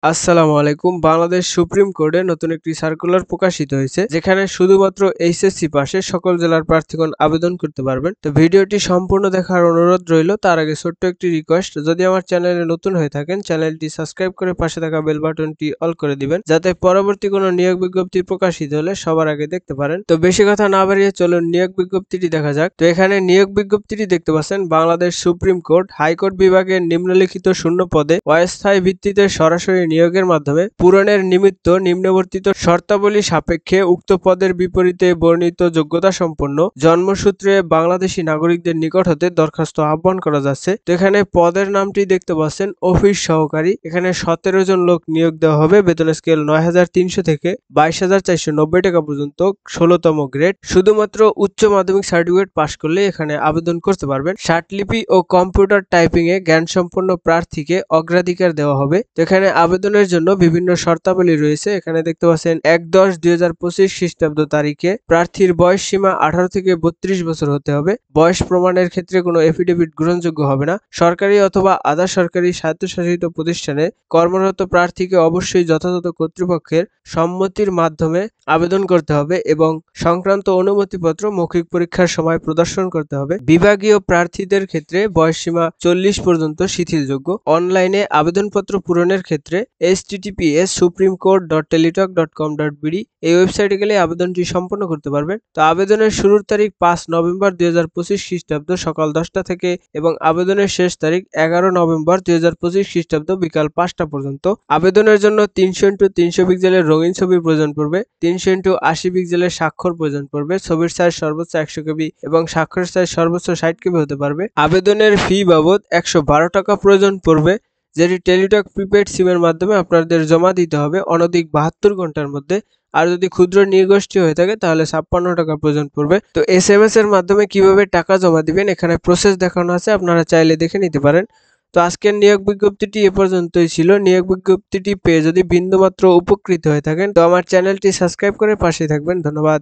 আসসালামু আলাইকুম। বাংলাদেশ সুপ্রিম কোর্টে নতুন একটি সার্কুলার প্রকাশিত হয়েছে, যেখানে শুধুমাত্র এইচএসসি পাশে সকল জেলার প্রার্থীগণ আবেদন করতে পারবেন। তো ভিডিওটি সম্পূর্ণ দেখার অনুরোধ রইল। তার আগে ছোট্ট একটি রিকোয়েস্ট, যদি আমার চ্যানেলে নতুন হয়ে থাকেন চ্যানেলটি সাবস্ক্রাইব করে পাশে থাকা বেল বাটনটি অল করে দিবেন, যাতে পরবর্তী কোনো নিয়োগ বিজ্ঞপ্তি প্রকাশিত হলে সবার আগে দেখতে পারেন। তো বেশি কথা না বাড়িয়ে চলুন নিয়োগ বিজ্ঞপ্তিটি দেখা যাক। তো এখানে নিয়োগ বিজ্ঞপ্তিটি দেখতে পাচ্ছেন, বাংলাদেশ সুপ্রিম কোর্ট হাইকোর্ট বিভাগের নিম্নলিখিত শূন্য পদে অস্থায়ী ভিত্তিতে সরাসরি নিয়োগের মাধ্যমে পূরণের নিমিত্ত নিম্নবর্তিত শর্তাবলী সাপেক্ষে উক্ত পদের বিপরীতে বর্ণিত যোগ্যতা সম্পন্ন জন্মসূত্রে বাংলাদেশী নাগরিকদের নিকট হতে দরখাস্ত আহ্বান করা যাচ্ছে। তো এখানে পদের নামটি দেখতে পাচ্ছেন অফিস সহকারী। এখানে 17 জন লোক নিয়োগ দেওয়া হবে। বেতন স্কেল 9300 থেকে 22490 টাকা পর্যন্ত, 16তম গ্রেড। শুধুমাত্র উচ্চ মাধ্যমিক সার্টিফিকেট পাশ করলে এখানে আবেদন করতে পারবেন। ষাটলিপি ও কম্পিউটার টাইপিং এ জ্ঞান সম্পন্ন প্রার্থীকে অগ্রাধিকার দেওয়া হবে। তো এখানে আবেদনের জন্য বিভিন্ন শর্তাবলী রয়েছে। এখানে দেখতে পাচ্ছেন 1/10/2025 খ্রিস্টাব্দ তারিখে প্রার্থীর বয়স সীমা 18 থেকে 32 বছর হতে হবে। বয়স প্রমাণের ক্ষেত্রে কোনো এফিডেভিট গ্রহণযোগ্য হবে না। সরকারি অথবা আধা সরকারি স্বায়ত্তশাসিত প্রতিষ্ঠানে কর্মরত প্রার্থীকে অবশ্যই যথাযথ কর্তৃপক্ষের সম্মতির মাধ্যমে আবেদন করতে হবে এবং সংক্রান্ত অনুমতিপত্র মৌখিক পরীক্ষার সময় প্রদর্শন করতে হবে। বিভাগীয় প্রার্থীদের ক্ষেত্রে বয়সসীমা 40 পর্যন্ত শিথিলযোগ্য। অনলাইনে আবেদনপত্র পূরণের ক্ষেত্রে https://supremecode.teletalk.com.bd এই ওয়েবসাইটে গেলে আবেদনটি সম্পন্ন করতে পারবেন। তো আবেদনের শুরুর তারিখ 5 নভেম্বর 2025 খ্রিস্টাব্দ সকাল 10টা থেকে এবং আবেদনের শেষ তারিখ 11 নভেম্বর 2025 খ্রিস্টাব্দ বিকাল 5টা পর্যন্ত। আবেদনের জন্য 300x300 পিক্সেলের রঙিন ছবির প্রয়োজন পড়বে। 300x80 পিক্সেলের স্বাক্ষর প্রয়োজন পড়বে। ছবির সাইজ সর্বোচ্চ 100 কেবি এবং স্বাক্ষরের সাইজ সর্বোচ্চ 60 কেবি হতে পারবে। আবেদনের ফি বাবদ 112 টাকা প্রয়োজন পড়বে, যেটি টেলিটক প্রিপেড সিমের মাধ্যমে আপনাদের জমা দিতে হবে অনধিক 72 ঘন্টার মধ্যে। আর যদি ক্ষুদ্র নির্গোষ্ঠী হয়ে থাকে তাহলে 56 টাকা প্রয়োজন পড়বে। তো এসএমএস এর মাধ্যমে কিভাবে টাকা জমা দিবেন এখানে প্রসেস দেখানো আছে, আপনারা চাইলে দেখে নিতে পারেন। তো আজকের নিয়োগ বিজ্ঞপ্তিটি এ পর্যন্তই ছিল। নিয়োগ বিজ্ঞপ্তিটি পেয়ে যদি বিন্দুমাত্র উপকৃত হয়ে থাকেন তো আমার চ্যানেলটি সাবস্ক্রাইব করে পাশে থাকবেন। ধন্যবাদ।